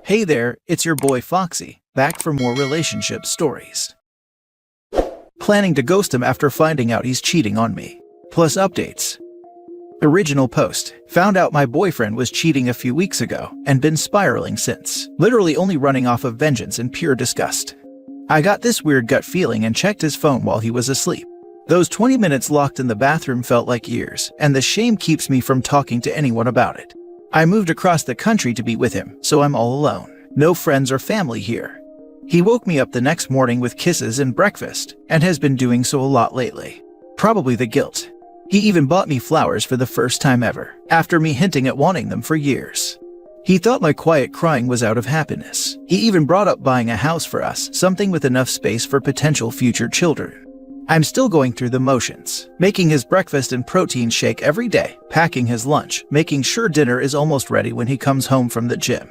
Hey there, it's your boy Foxy, back for more relationship stories. Planning to ghost him after finding out he's cheating on me. Plus updates. Original post. Found out my boyfriend was cheating a few weeks ago and been spiraling since. Literally only running off of vengeance and pure disgust. I got this weird gut feeling and checked his phone while he was asleep. Those 20 minutes locked in the bathroom felt like years, and the shame keeps me from talking to anyone about it. I moved across the country to be with him, so I'm all alone. No friends or family here. He woke me up the next morning with kisses and breakfast, and has been doing so a lot lately. Probably the guilt. He even bought me flowers for the first time ever, after me hinting at wanting them for years. He thought my quiet crying was out of happiness. He even brought up buying a house for us, something with enough space for potential future children. I'm still going through the motions, making his breakfast and protein shake every day, packing his lunch, making sure dinner is almost ready when he comes home from the gym.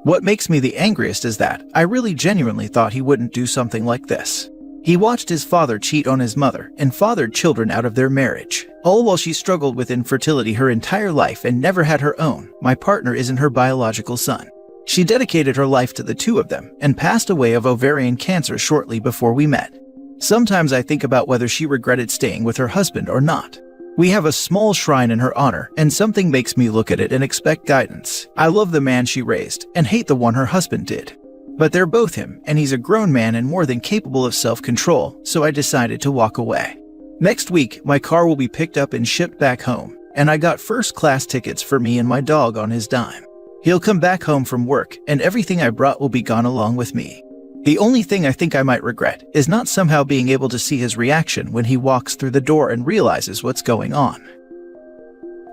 What makes me the angriest is that I really genuinely thought he wouldn't do something like this. He watched his father cheat on his mother and fathered children out of their marriage, all while she struggled with infertility her entire life and never had her own. My partner isn't her biological son. She dedicated her life to the two of them and passed away of ovarian cancer shortly before we met. Sometimes I think about whether she regretted staying with her husband or not. We have a small shrine in her honor, and something makes me look at it and expect guidance. I love the man she raised, and hate the one her husband did. But they're both him, and he's a grown man and more than capable of self-control, so I decided to walk away. Next week, my car will be picked up and shipped back home, and I got first-class tickets for me and my dog on his dime. He'll come back home from work, and everything I brought will be gone along with me. The only thing I think I might regret is not somehow being able to see his reaction when he walks through the door and realizes what's going on.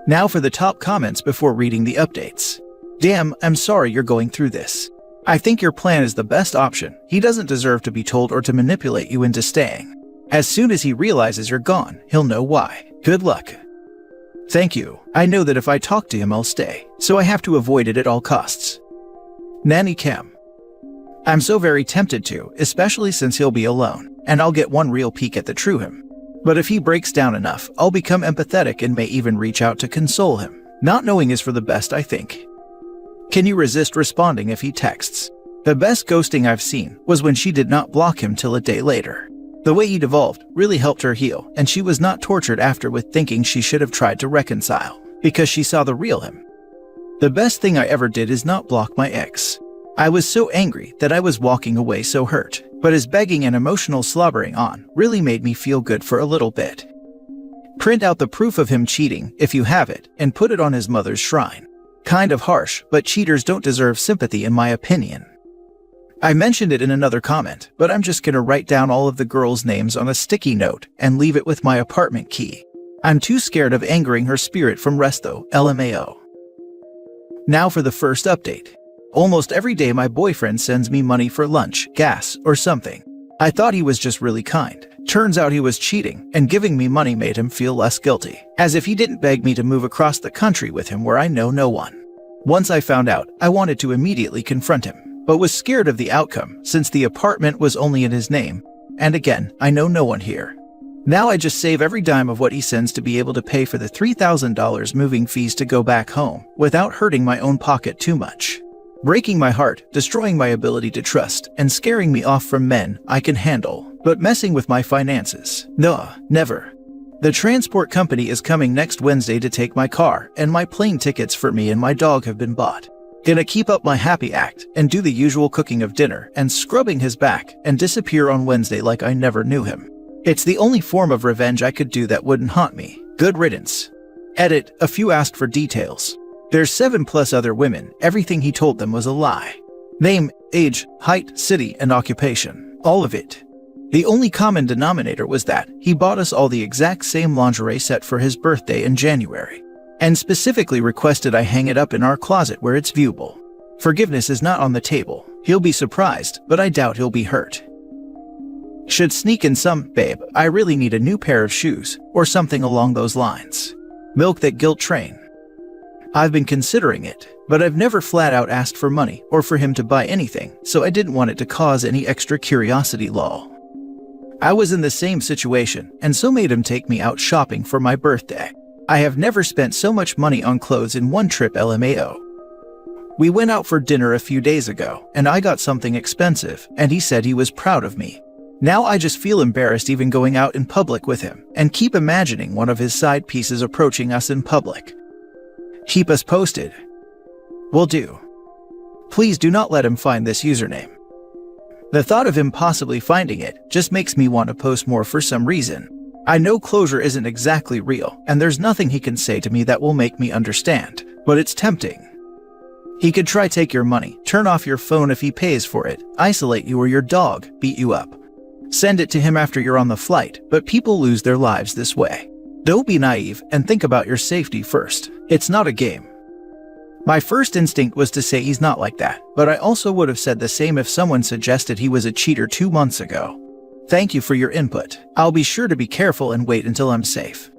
Now for the top comments before reading the updates. Damn, I'm sorry you're going through this. I think your plan is the best option. He doesn't deserve to be told or to manipulate you into staying. As soon as he realizes you're gone, he'll know why. Good luck. Thank you. I know that if I talk to him I'll stay, so I have to avoid it at all costs. Nanny Cam. I'm so very tempted to, especially since he'll be alone, and I'll get one real peek at the true him. But if he breaks down enough, I'll become empathetic and may even reach out to console him. Not knowing is for the best, I think. Can you resist responding if he texts? The best ghosting I've seen was when she did not block him till a day later. The way he devolved really helped her heal, and she was not tortured after with thinking she should have tried to reconcile, because she saw the real him. The best thing I ever did is not block my ex. I was so angry that I was walking away so hurt, but his begging and emotional slobbering on really made me feel good for a little bit. Print out the proof of him cheating, if you have it, and put it on his mother's shrine. Kind of harsh, but cheaters don't deserve sympathy in my opinion. I mentioned it in another comment, but I'm just gonna write down all of the girls' names on a sticky note and leave it with my apartment key. I'm too scared of angering her spirit from rest though, LMAO. Now for the first update. Almost every day my boyfriend sends me money for lunch, gas, or something. I thought he was just really kind. Turns out he was cheating, and giving me money made him feel less guilty, as if he didn't beg me to move across the country with him where I know no one. Once I found out, I wanted to immediately confront him, but was scared of the outcome since the apartment was only in his name, and again, I know no one here. Now I just save every dime of what he sends to be able to pay for the $3,000 moving fees to go back home, without hurting my own pocket too much. Breaking my heart, destroying my ability to trust, and scaring me off from men I can handle, but messing with my finances. No, never. The transport company is coming next Wednesday to take my car, and my plane tickets for me and my dog have been bought. Gonna keep up my happy act, and do the usual cooking of dinner, and scrubbing his back, and disappear on Wednesday like I never knew him. It's the only form of revenge I could do that wouldn't haunt me. Good riddance. Edit, a few asked for details. There's 7+ other women, everything he told them was a lie. Name, age, height, city, and occupation. All of it. The only common denominator was that he bought us all the exact same lingerie set for his birthday in January, and specifically requested I hang it up in our closet where it's viewable. Forgiveness is not on the table. He'll be surprised, but I doubt he'll be hurt. Should sneak in some, babe, I really need a new pair of shoes, or something along those lines. Milk that guilt train. I've been considering it, but I've never flat out asked for money or for him to buy anything, so I didn't want it to cause any extra curiosity lol. I was in the same situation, and so made him take me out shopping for my birthday. I have never spent so much money on clothes in one trip LMAO. We went out for dinner a few days ago, and I got something expensive, and he said he was proud of me. Now I just feel embarrassed even going out in public with him, and keep imagining one of his side pieces approaching us in public. Keep us posted. Will do. Please do not let him find this username. The thought of him possibly finding it just makes me want to post more for some reason. I know closure isn't exactly real, and there's nothing he can say to me that will make me understand, but it's tempting. He could try take your money, turn off your phone if he pays for it, isolate you or your dog, beat you up. Send it to him after you're on the flight, but people lose their lives this way. Don't be naive and think about your safety first. It's not a game. My first instinct was to say he's not like that, but I also would have said the same if someone suggested he was a cheater 2 months ago. Thank you for your input. I'll be sure to be careful and wait until I'm safe.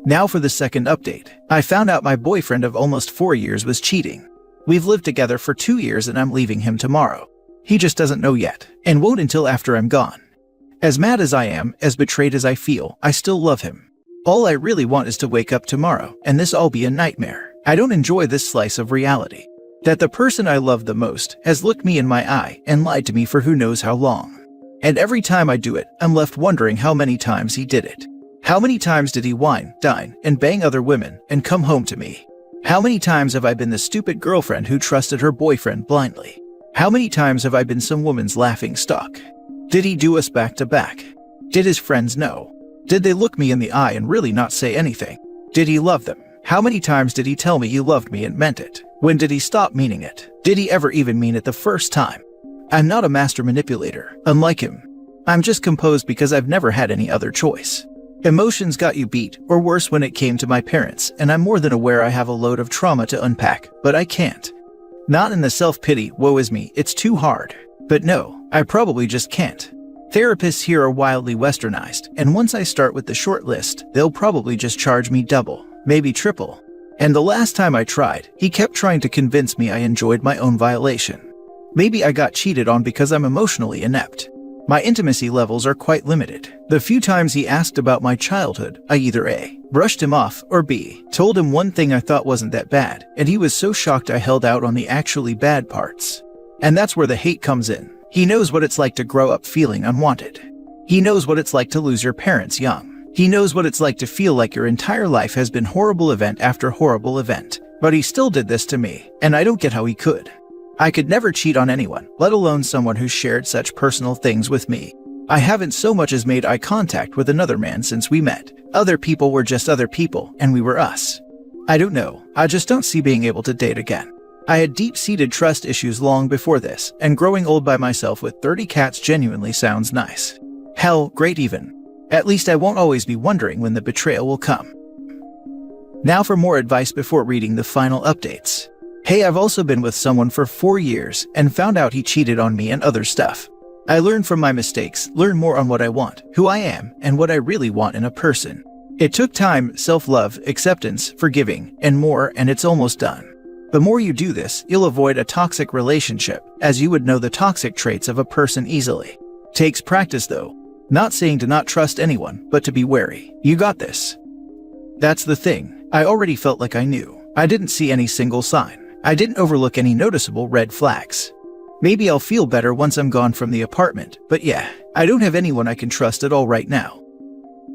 Now for the second update. I found out my boyfriend of almost 4 years was cheating. We've lived together for 2 years and I'm leaving him tomorrow. He just doesn't know yet, and won't until after I'm gone. As mad as I am, as betrayed as I feel, I still love him. All I really want is to wake up tomorrow, and this all be a nightmare. I don't enjoy this slice of reality. That the person I love the most has looked me in my eye and lied to me for who knows how long. And every time I do it, I'm left wondering how many times he did it. How many times did he wine, dine, and bang other women, and come home to me? How many times have I been the stupid girlfriend who trusted her boyfriend blindly? How many times have I been some woman's laughing stock? Did he do us back to back? Did his friends know? Did they look me in the eye and really not say anything? Did he love them? How many times did he tell me he loved me and meant it? When did he stop meaning it? Did he ever even mean it the first time? I'm not a master manipulator, unlike him. I'm just composed because I've never had any other choice. Emotions got you beat, or worse when it came to my parents, and I'm more than aware I have a load of trauma to unpack, but I can't. Not in the self-pity, woe is me, it's too hard. But no, I probably just can't. Therapists here are wildly westernized, and once I start with the short list, they'll probably just charge me double, maybe triple. And the last time I tried, he kept trying to convince me I enjoyed my own violation. Maybe I got cheated on because I'm emotionally inept. My intimacy levels are quite limited. The few times he asked about my childhood, I either A, brushed him off, or B, told him one thing I thought wasn't that bad, and he was so shocked I held out on the actually bad parts. And that's where the hate comes in. He knows what it's like to grow up feeling unwanted. He knows what it's like to lose your parents young. He knows what it's like to feel like your entire life has been horrible event after horrible event. But he still did this to me, and I don't get how he could. I could never cheat on anyone, let alone someone who shared such personal things with me. I haven't so much as made eye contact with another man since we met. Other people were just other people, and we were us. I don't know, I just don't see being able to date again. I had deep-seated trust issues long before this, and growing old by myself with 30 cats genuinely sounds nice. Hell, great even. At least I won't always be wondering when the betrayal will come. Now for more advice before reading the final updates. Hey, I've also been with someone for 4 years and found out he cheated on me and other stuff. I learned from my mistakes, learned more on what I want, who I am, and what I really want in a person. It took time, self-love, acceptance, forgiving, and more, and it's almost done. The more you do this, you'll avoid a toxic relationship, as you would know the toxic traits of a person easily. Takes practice though. Not saying to not trust anyone, but to be wary. You got this. That's the thing. I already felt like I knew. I didn't see any single sign. I didn't overlook any noticeable red flags. Maybe I'll feel better once I'm gone from the apartment, but yeah, I don't have anyone I can trust at all right now.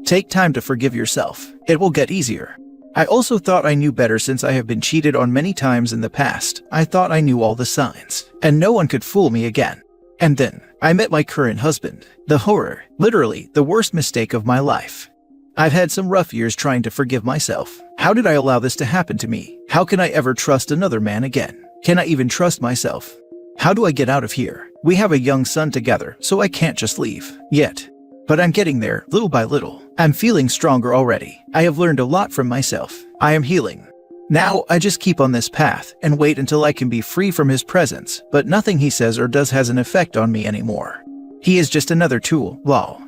Take time to forgive yourself. It will get easier. I also thought I knew better since I have been cheated on many times in the past. I thought I knew all the signs, and no one could fool me again. And then, I met my current husband. The horror, literally, the worst mistake of my life. I've had some rough years trying to forgive myself. How did I allow this to happen to me? How can I ever trust another man again? Can I even trust myself? How do I get out of here? We have a young son together, so I can't just leave. Yet. But I'm getting there, little by little. I'm feeling stronger already. I have learned a lot from myself. I am healing. Now, I just keep on this path and wait until I can be free from his presence, but nothing he says or does has an effect on me anymore. He is just another tool, lol.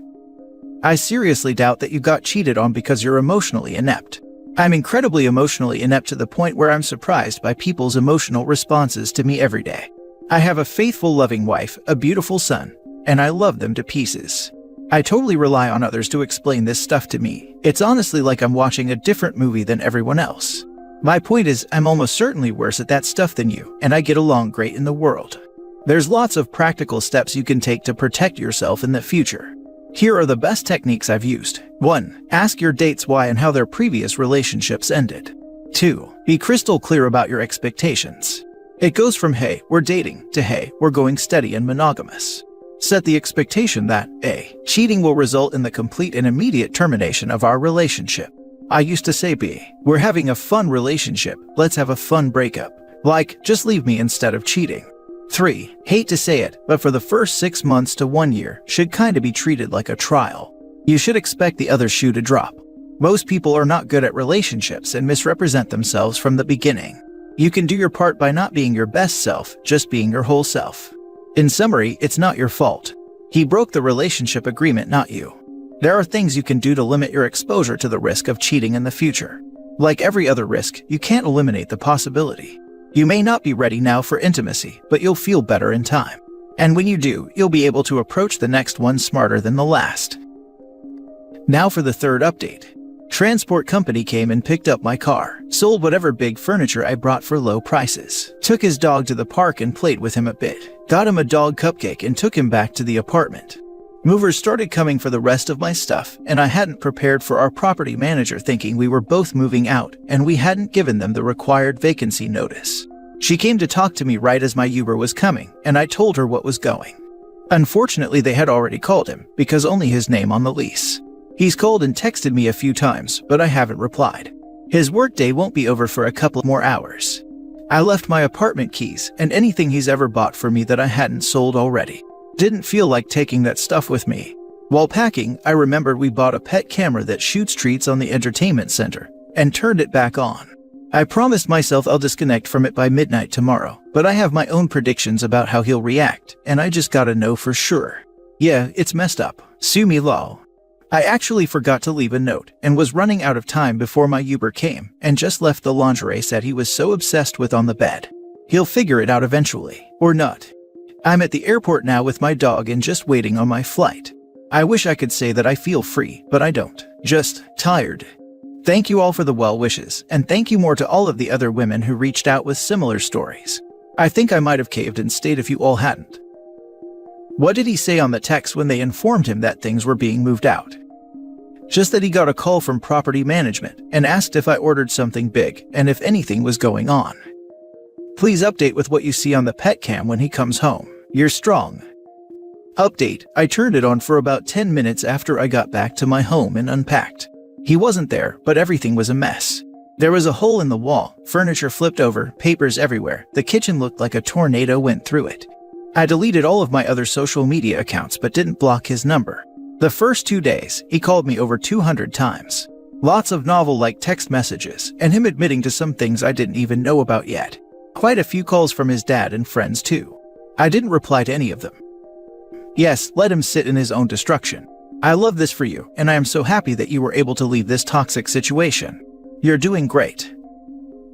I seriously doubt that you got cheated on because you're emotionally inept. I'm incredibly emotionally inept to the point where I'm surprised by people's emotional responses to me every day. I have a faithful, loving wife, a beautiful son, and I love them to pieces. I totally rely on others to explain this stuff to me. It's honestly like I'm watching a different movie than everyone else. My point is, I'm almost certainly worse at that stuff than you, and I get along great in the world. There's lots of practical steps you can take to protect yourself in the future. Here are the best techniques I've used. 1. Ask your dates why and how their previous relationships ended. 2. Be crystal clear about your expectations. It goes from "hey, we're dating" to "hey, we're going steady and monogamous." Set the expectation that A. Cheating will result in the complete and immediate termination of our relationship. I used to say B. We're having a fun relationship, let's have a fun breakup. Like, just leave me instead of cheating. 3. Hate to say it, but for the first 6 months to 1 year should kinda be treated like a trial. You should expect the other shoe to drop. Most people are not good at relationships and misrepresent themselves from the beginning. You can do your part by not being your best self, just being your whole self. In summary, it's not your fault. He broke the relationship agreement, not you. There are things you can do to limit your exposure to the risk of cheating in the future. Like every other risk, you can't eliminate the possibility. You may not be ready now for intimacy, but you'll feel better in time. And when you do, you'll be able to approach the next one smarter than the last. Now for the third update. Transport company came and picked up my car, sold whatever big furniture I brought for low prices, took his dog to the park and played with him a bit, got him a dog cupcake and took him back to the apartment. Movers started coming for the rest of my stuff, and I hadn't prepared for our property manager, thinking we were both moving out and we hadn't given them the required vacancy notice. She came to talk to me right as my Uber was coming, and I told her what was going. Unfortunately, they had already called him, because only his name on the lease. He's called and texted me a few times, but I haven't replied. His workday won't be over for a couple more hours. I left my apartment keys and anything he's ever bought for me that I hadn't sold already. Didn't feel like taking that stuff with me. While packing, I remembered we bought a pet camera that shoots treats on the entertainment center, and turned it back on. I promised myself I'll disconnect from it by midnight tomorrow, but I have my own predictions about how he'll react, and I just gotta know for sure. Yeah, it's messed up. Sue me lol. I actually forgot to leave a note and was running out of time before my Uber came, and just left the lingerie set he was so obsessed with on the bed. He'll figure it out eventually, or not. I'm at the airport now with my dog and just waiting on my flight. I wish I could say that I feel free, but I don't. Just tired. Thank you all for the well wishes, and thank you more to all of the other women who reached out with similar stories. I think I might have caved and stayed if you all hadn't. What did he say on the text when they informed him that things were being moved out? Just that he got a call from property management and asked if I ordered something big and if anything was going on. Please update with what you see on the pet cam when he comes home. You're strong. Update, I turned it on for about 10 minutes after I got back to my home and unpacked. He wasn't there, but everything was a mess. There was a hole in the wall, furniture flipped over, papers everywhere. The kitchen looked like a tornado went through it. I deleted all of my other social media accounts but didn't block his number. The first 2 days, he called me over 200 times. Lots of novel-like text messages, and him admitting to some things I didn't even know about yet. Quite a few calls from his dad and friends too. I didn't reply to any of them. Yes, let him sit in his own destruction. I love this for you, and I am so happy that you were able to leave this toxic situation. You're doing great.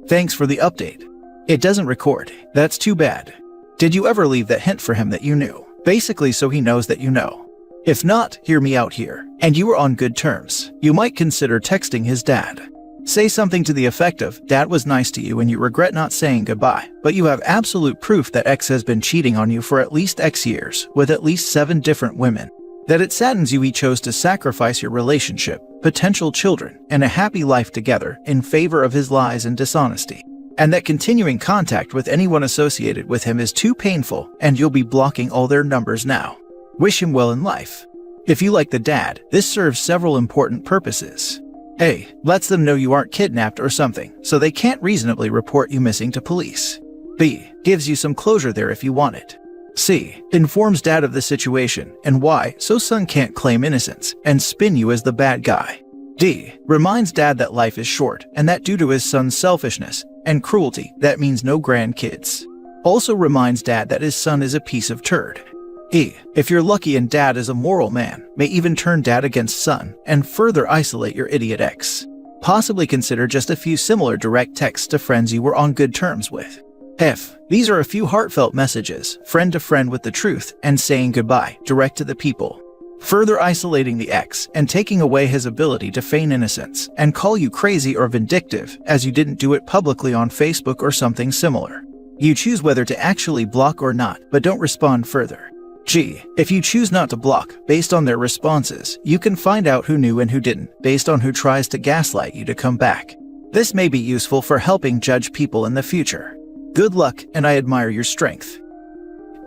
Thanks for the update. It doesn't record. That's too bad. Did you ever leave that hint for him that you knew? Basically so he knows that you know. If not, hear me out here, and you were on good terms. You might consider texting his dad. Say something to the effect of, "Dad was nice to you and you regret not saying goodbye, but you have absolute proof that X has been cheating on you for at least X years, with at least 7 different women. That it saddens you he chose to sacrifice your relationship, potential children, and a happy life together in favor of his lies and dishonesty. And that continuing contact with anyone associated with him is too painful, and you'll be blocking all their numbers now. Wish him well in life." If you like the dad, this serves several important purposes. A. Lets them know you aren't kidnapped or something, so they can't reasonably report you missing to police. B. Gives you some closure there if you want it. C. Informs dad of the situation and why, so son can't claim innocence and spin you as the bad guy. D. Reminds dad that life is short and that due to his son's selfishness and cruelty, that means no grandkids. Also reminds dad that his son is a piece of turd. E. If you're lucky and dad is a moral man, may even turn dad against son and further isolate your idiot ex. Possibly consider just a few similar direct texts to friends you were on good terms with. F. These are a few heartfelt messages, friend to friend with the truth, and saying goodbye, direct to the people. further isolating the ex and taking away his ability to feign innocence and call you crazy or vindictive as you didn't do it publicly on Facebook or something similar. You choose whether to actually block or not, but don't respond further. Gee, if you choose not to block based on their responses, you can find out who knew and who didn't based on who tries to gaslight you to come back. This may be useful for helping judge people in the future. Good luck, and I admire your strength.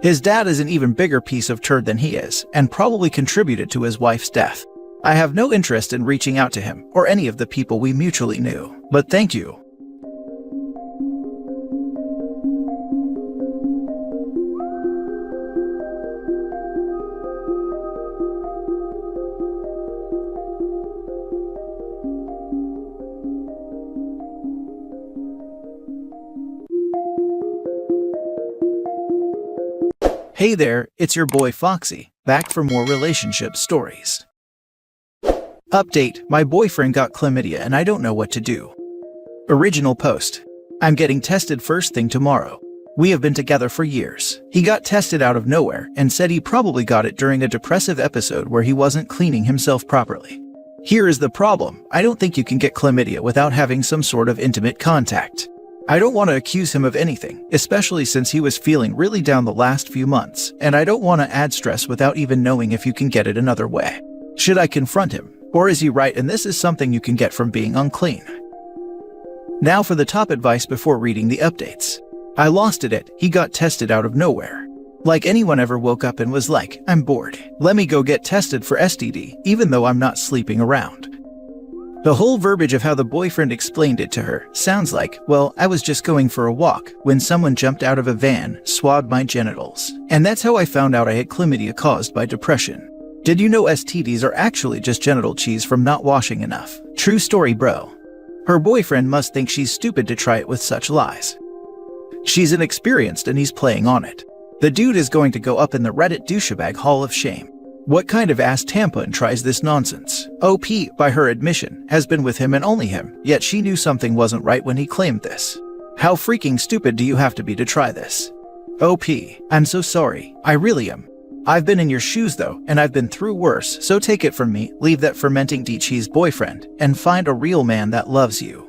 His dad is an even bigger piece of turd than he is, and probably contributed to his wife's death. I have no interest in reaching out to him or any of the people we mutually knew, but thank you. Hey there, it's your boy Foxy, back for more relationship stories. Update, my boyfriend got chlamydia and I don't know what to do. Original post. I'm getting tested first thing tomorrow. We have been together for years. He got tested out of nowhere and said he probably got it during a depressive episode where he wasn't cleaning himself properly. Here is the problem, I don't think you can get chlamydia without having some sort of intimate contact. I don't want to accuse him of anything, especially since he was feeling really down the last few months, and I don't want to add stress without even knowing if you can get it another way. Should I confront him? Or is he right and this is something you can get from being unclean? Now for the top advice before reading the updates. I lost it. He got tested out of nowhere. Like anyone ever woke up and was like, I'm bored. Let me go get tested for STD, even though I'm not sleeping around. The whole verbiage of how the boyfriend explained it to her sounds like, well, I was just going for a walk when someone jumped out of a van, swabbed my genitals, and that's how I found out I had chlamydia caused by depression. Did you know STDs are actually just genital cheese from not washing enough? True story, bro. Her boyfriend must think she's stupid to try it with such lies. She's inexperienced and he's playing on it. The dude is going to go up in the Reddit douchebag hall of shame. What kind of ass tampon tries this nonsense? OP, by her admission, has been with him and only him, yet she knew something wasn't right when he claimed this. How freaking stupid do you have to be to try this? OP, I'm so sorry, I really am. I've been in your shoes though, and I've been through worse, so take it from me, leave that fermenting D-cheese boyfriend, and find a real man that loves you.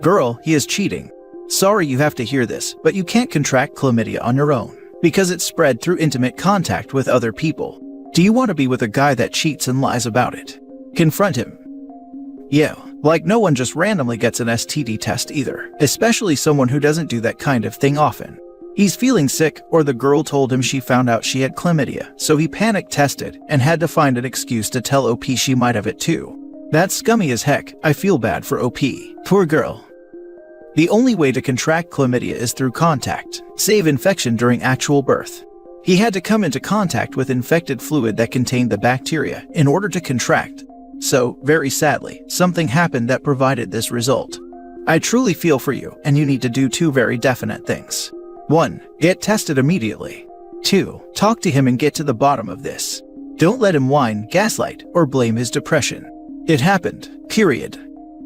Girl, he is cheating. Sorry you have to hear this, but you can't contract chlamydia on your own, because it's spread through intimate contact with other people. Do you want to be with a guy that cheats and lies about it? Confront him. Yeah, like no one just randomly gets an STD test either, especially someone who doesn't do that kind of thing often. He's feeling sick, or the girl told him she found out she had chlamydia, so he panic tested and had to find an excuse to tell OP she might have it too. That's scummy as heck. I feel bad for OP. Poor girl. The only way to contract chlamydia is through contact, save infection during actual birth. He had to come into contact with infected fluid that contained the bacteria in order to contract. So, very sadly, something happened that provided this result. I truly feel for you, and you need to do two very definite things. 1. Get tested immediately. 2. Talk to him and get to the bottom of this. Don't let him whine, gaslight, or blame his depression. It happened, period.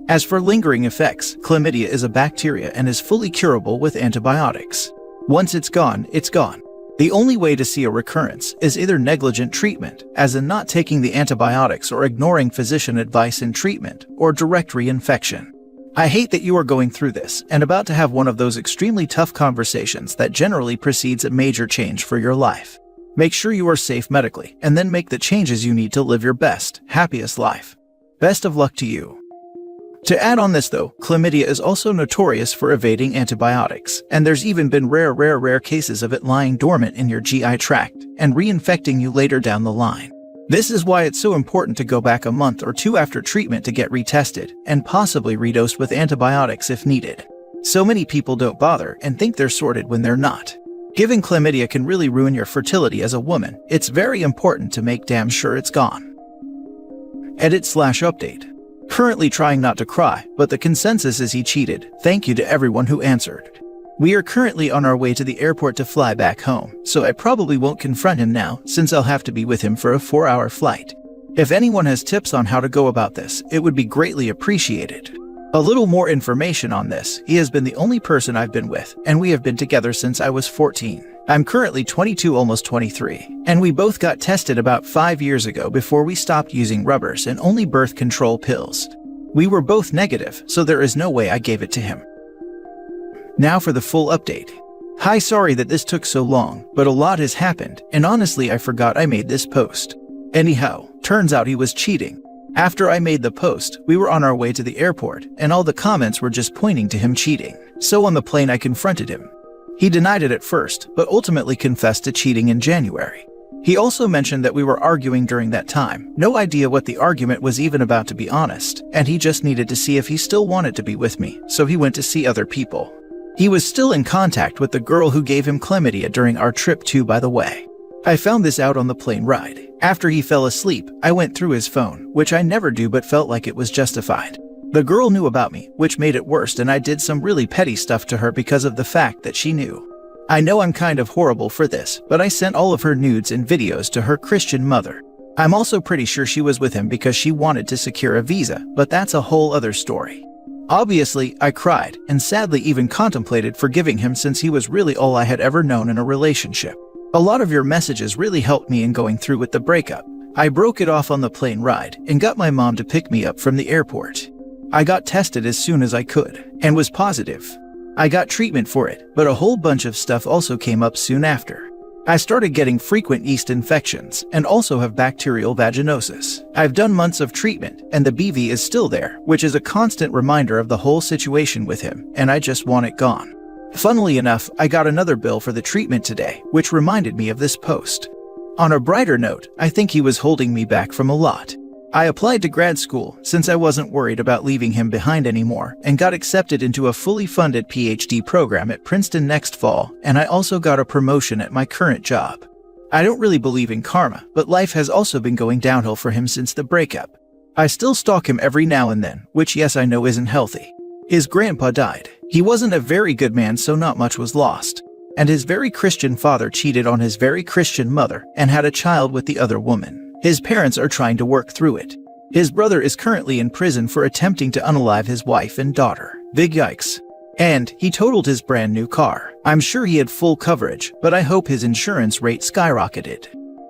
As for lingering effects, chlamydia is a bacteria and is fully curable with antibiotics. Once it's gone, it's gone. The only way to see a recurrence is either negligent treatment, as in not taking the antibiotics or ignoring physician advice in treatment, or direct reinfection. I hate that you are going through this and about to have one of those extremely tough conversations that generally precedes a major change for your life. Make sure you are safe medically, and then make the changes you need to live your best, happiest life. Best of luck to you. To add on this though, chlamydia is also notorious for evading antibiotics, and there's even been rare cases of it lying dormant in your GI tract and reinfecting you later down the line. This is why it's so important to go back a month or two after treatment to get retested and possibly redosed with antibiotics if needed. So many people don't bother and think they're sorted when they're not. Giving chlamydia can really ruin your fertility as a woman. It's very important to make damn sure it's gone. Edit/update. Currently trying not to cry, but the consensus is he cheated. Thank you to everyone who answered. We are currently on our way to the airport to fly back home, so I probably won't confront him now since I'll have to be with him for a 4-hour flight. If anyone has tips on how to go about this, it would be greatly appreciated. A little more information on this, he has been the only person I've been with, and we have been together since I was 14. I'm currently 22, almost 23, and we both got tested about 5 years ago before we stopped using rubbers and only birth control pills. We were both negative, so there is no way I gave it to him. Now for the full update. Hi, sorry that this took so long, but a lot has happened, and honestly I forgot I made this post. Anyhow, turns out he was cheating. After I made the post, we were on our way to the airport, and all the comments were just pointing to him cheating. So on the plane I confronted him. He denied it at first, but ultimately confessed to cheating in January. He also mentioned that we were arguing during that time. No idea what the argument was even about, to be honest, and he just needed to see if he still wanted to be with me, so he went to see other people. He was still in contact with the girl who gave him chlamydia during our trip too, by the way. I found this out on the plane ride. After he fell asleep, I went through his phone, which I never do but felt like it was justified. The girl knew about me, which made it worse, and I did some really petty stuff to her because of the fact that she knew. I know I'm kind of horrible for this, but I sent all of her nudes and videos to her Christian mother. I'm also pretty sure she was with him because she wanted to secure a visa, but that's a whole other story. Obviously, I cried, and sadly even contemplated forgiving him since he was really all I had ever known in a relationship. A lot of your messages really helped me in going through with the breakup. I broke it off on the plane ride, and got my mom to pick me up from the airport. I got tested as soon as I could, and was positive. I got treatment for it, but a whole bunch of stuff also came up soon after. I started getting frequent yeast infections, and also have bacterial vaginosis. I've done months of treatment, and the BV is still there, which is a constant reminder of the whole situation with him, and I just want it gone. Funnily enough, I got another bill for the treatment today, which reminded me of this post. On a brighter note, I think he was holding me back from a lot. I applied to grad school since I wasn't worried about leaving him behind anymore, and got accepted into a fully funded PhD program at Princeton next fall, and I also got a promotion at my current job. I don't really believe in karma, but life has also been going downhill for him since the breakup. I still stalk him every now and then, which yes I know isn't healthy. His grandpa died. He wasn't a very good man, so not much was lost. And his very Christian father cheated on his very Christian mother and had a child with the other woman. His parents are trying to work through it. His brother is currently in prison for attempting to unalive his wife and daughter. Big yikes. And he totaled his brand new car. I'm sure he had full coverage, but I hope his insurance rate skyrocketed.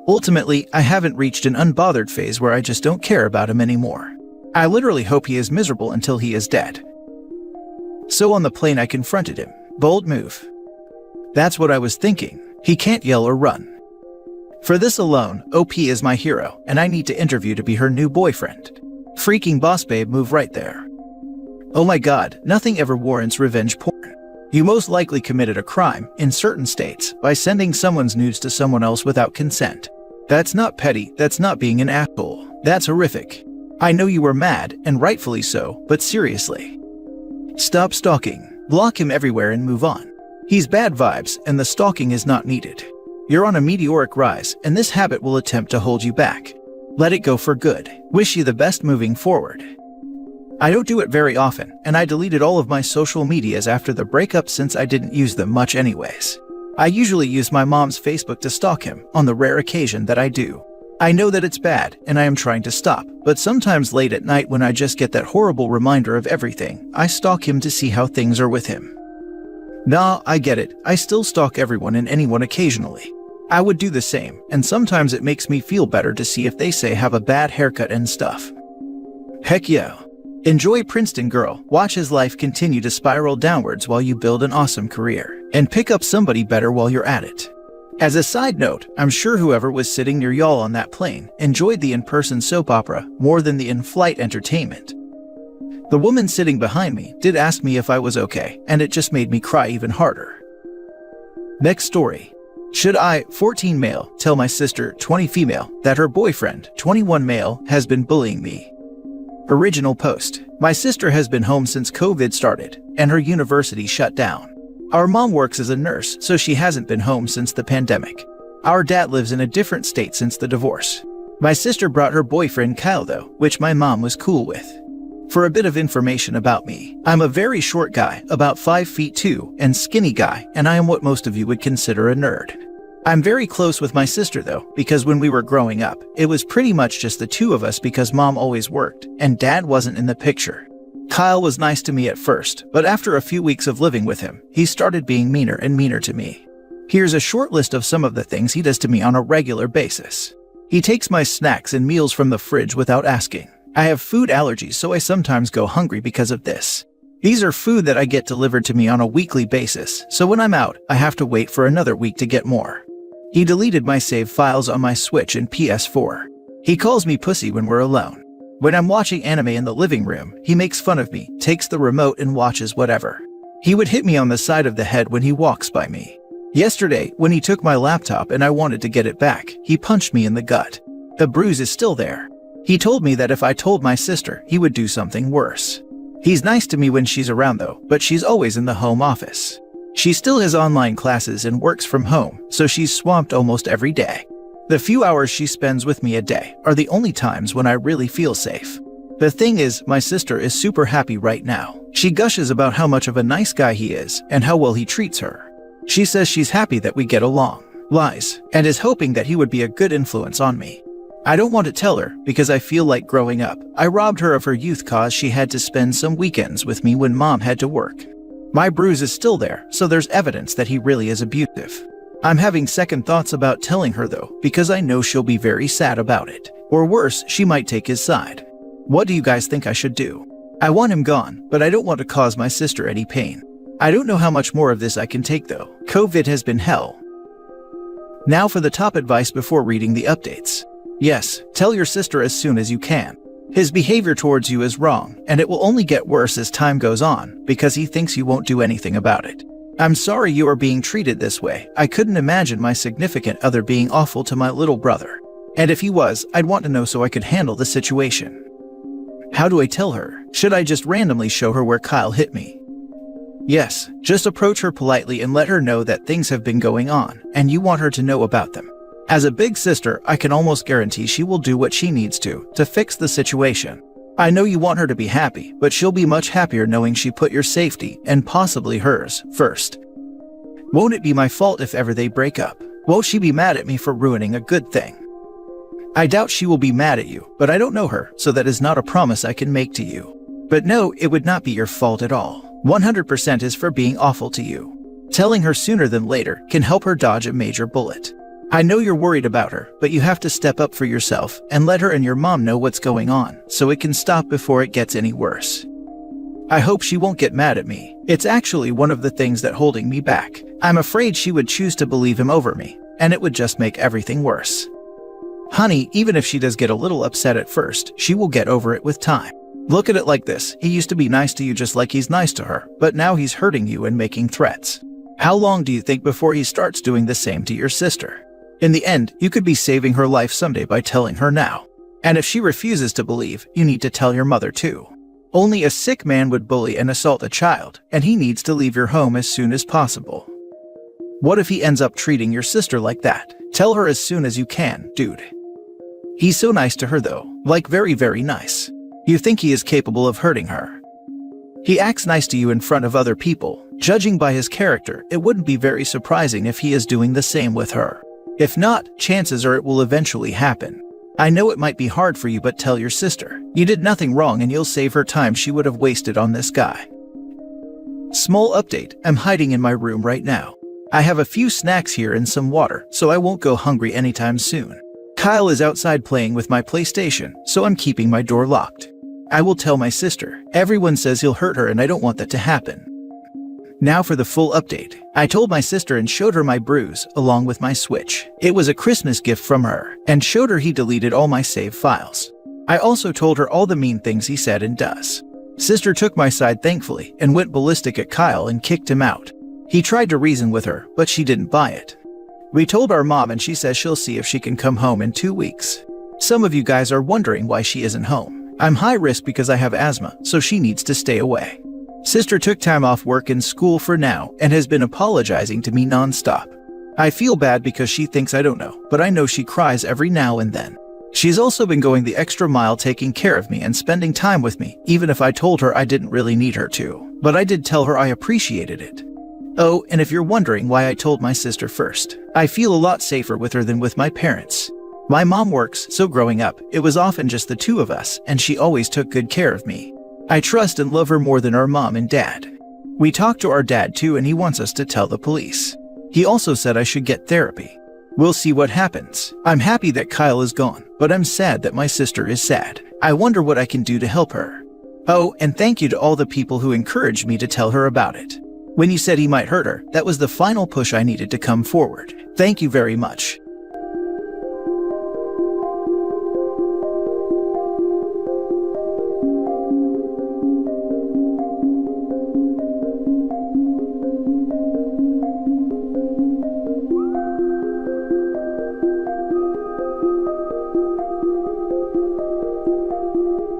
Ultimately, I haven't reached an unbothered phase where I just don't care about him anymore. I literally hope he is miserable until he is dead. So on the plane I confronted him. Bold move. That's what I was thinking. He can't yell or run. For this alone, OP is my hero, and I need to interview to be her new boyfriend. Freaking boss babe move right there. Oh my god, nothing ever warrants revenge porn. You most likely committed a crime, in certain states, by sending someone's nudes to someone else without consent. That's not petty, that's not being an asshole. That's horrific. I know you were mad, and rightfully so, but seriously. Stop stalking, block him everywhere and move on. He's bad vibes, and the stalking is not needed. You're on a meteoric rise, and this habit will attempt to hold you back. Let it go for good. Wish you the best moving forward. I don't do it very often, and I deleted all of my social medias after the breakup since I didn't use them much anyways. I usually use my mom's Facebook to stalk him, on the rare occasion that I do. I know that it's bad, and I am trying to stop, but sometimes late at night when I just get that horrible reminder of everything, I stalk him to see how things are with him. Nah, I get it. I still stalk everyone and anyone occasionally. I would do the same, and sometimes it makes me feel better to see if they say have a bad haircut and stuff. Heck yeah. Enjoy Princeton, girl. Watch his life continue to spiral downwards while you build an awesome career, and pick up somebody better while you're at it. As a side note, I'm sure whoever was sitting near y'all on that plane enjoyed the in-person soap opera more than the in-flight entertainment. The woman sitting behind me did ask me if I was okay, and it just made me cry even harder. Next story. Should I, 14 male, tell my sister, 20 female, that her boyfriend, 21 male, has been bullying me? Original post. My sister has been home since COVID started, and her university shut down. Our mom works as a nurse, so she hasn't been home since the pandemic. Our dad lives in a different state since the divorce. My sister brought her boyfriend Kyle though, which my mom was cool with. For a bit of information about me, I'm a very short guy, about 5 feet 2, and skinny guy, and I am what most of you would consider a nerd. I'm very close with my sister though, because when we were growing up, it was pretty much just the two of us because mom always worked, and dad wasn't in the picture. Kyle was nice to me at first, but after a few weeks of living with him, he started being meaner and meaner to me. Here's a short list of some of the things he does to me on a regular basis. He takes my snacks and meals from the fridge without asking. I have food allergies, so I sometimes go hungry because of this. These are food that I get delivered to me on a weekly basis, so when I'm out, I have to wait for another week to get more. He deleted my save files on my Switch and PS4. He calls me pussy when we're alone. When I'm watching anime in the living room, he makes fun of me, takes the remote and watches whatever. He would hit me on the side of the head when he walks by me. Yesterday, when he took my laptop and I wanted to get it back, he punched me in the gut. The bruise is still there. He told me that if I told my sister, he would do something worse. He's nice to me when she's around though, but she's always in the home office. She still has online classes and works from home, so she's swamped almost every day. The few hours she spends with me a day are the only times when I really feel safe. The thing is, my sister is super happy right now. She gushes about how much of a nice guy he is and how well he treats her. She says she's happy that we get along, lies, and is hoping that he would be a good influence on me. I don't want to tell her because I feel like growing up, I robbed her of her youth cause she had to spend some weekends with me when mom had to work. My bruise is still there, so there's evidence that he really is abusive. I'm having second thoughts about telling her though, because I know she'll be very sad about it. Or worse, she might take his side. What do you guys think I should do? I want him gone, but I don't want to cause my sister any pain. I don't know how much more of this I can take though. COVID has been hell. Now for the top advice before reading the updates. Yes, tell your sister as soon as you can. His behavior towards you is wrong, and it will only get worse as time goes on, because he thinks you won't do anything about it. I'm sorry you are being treated this way. I couldn't imagine my significant other being awful to my little brother. And if he was, I'd want to know so I could handle the situation. How do I tell her? Should I just randomly show her where Kyle hit me? Yes, just approach her politely and let her know that things have been going on, and you want her to know about them. As a big sister, I can almost guarantee she will do what she needs to fix the situation. I know you want her to be happy, but she'll be much happier knowing she put your safety, and possibly hers, first. Won't it be my fault if ever they break up? Won't she be mad at me for ruining a good thing? I doubt she will be mad at you, but I don't know her, so that is not a promise I can make to you. But no, it would not be your fault at all. 100% is for being awful to you. Telling her sooner than later can help her dodge a major bullet. I know you're worried about her, but you have to step up for yourself and let her and your mom know what's going on, so it can stop before it gets any worse. I hope she won't get mad at me. It's actually one of the things that holding me back. I'm afraid she would choose to believe him over me, and it would just make everything worse. Honey, even if she does get a little upset at first, she will get over it with time. Look at it like this, he used to be nice to you just like he's nice to her, but now he's hurting you and making threats. How long do you think before he starts doing the same to your sister? In the end, you could be saving her life someday by telling her now. And if she refuses to believe, you need to tell your mother too. Only a sick man would bully and assault a child, and he needs to leave your home as soon as possible. What if he ends up treating your sister like that? Tell her as soon as you can, dude. He's so nice to her though, like very, very nice. You think he is capable of hurting her. He acts nice to you in front of other people. Judging by his character, it wouldn't be very surprising if he is doing the same with her. If not, chances are it will eventually happen. I know it might be hard for you, but tell your sister. You did nothing wrong and you'll save her time she would have wasted on this guy. Small update, I'm hiding in my room right now. I have a few snacks here and some water, so I won't go hungry anytime soon. Kyle is outside playing with my PlayStation, so I'm keeping my door locked. I will tell my sister. Everyone says he'll hurt her and I don't want that to happen. Now for the full update. I told my sister and showed her my bruise, along with my Switch. It was a Christmas gift from her, and showed her he deleted all my save files. I also told her all the mean things he said and does. Sister took my side thankfully, and went ballistic at Kyle and kicked him out. He tried to reason with her, but she didn't buy it. We told our mom and she says she'll see if she can come home in 2 weeks. Some of you guys are wondering why she isn't home. I'm high risk because I have asthma, so she needs to stay away. Sister took time off work and school for now and has been apologizing to me non-stop. I feel bad because she thinks I don't know, but I know she cries every now and then. She's also been going the extra mile taking care of me and spending time with me, even if I told her I didn't really need her to. But I did tell her I appreciated it. Oh, and if you're wondering why I told my sister first, I feel a lot safer with her than with my parents. My mom works, so growing up, it was often just the two of us, and she always took good care of me. I trust and love her more than our mom and dad. We talked to our dad too, and he wants us to tell the police. He also said I should get therapy. We'll see what happens. I'm happy that Kyle is gone, but I'm sad that my sister is sad. I wonder what I can do to help her. Oh, and thank you to all the people who encouraged me to tell her about it. When you said he might hurt her, that was the final push I needed to come forward. Thank you very much.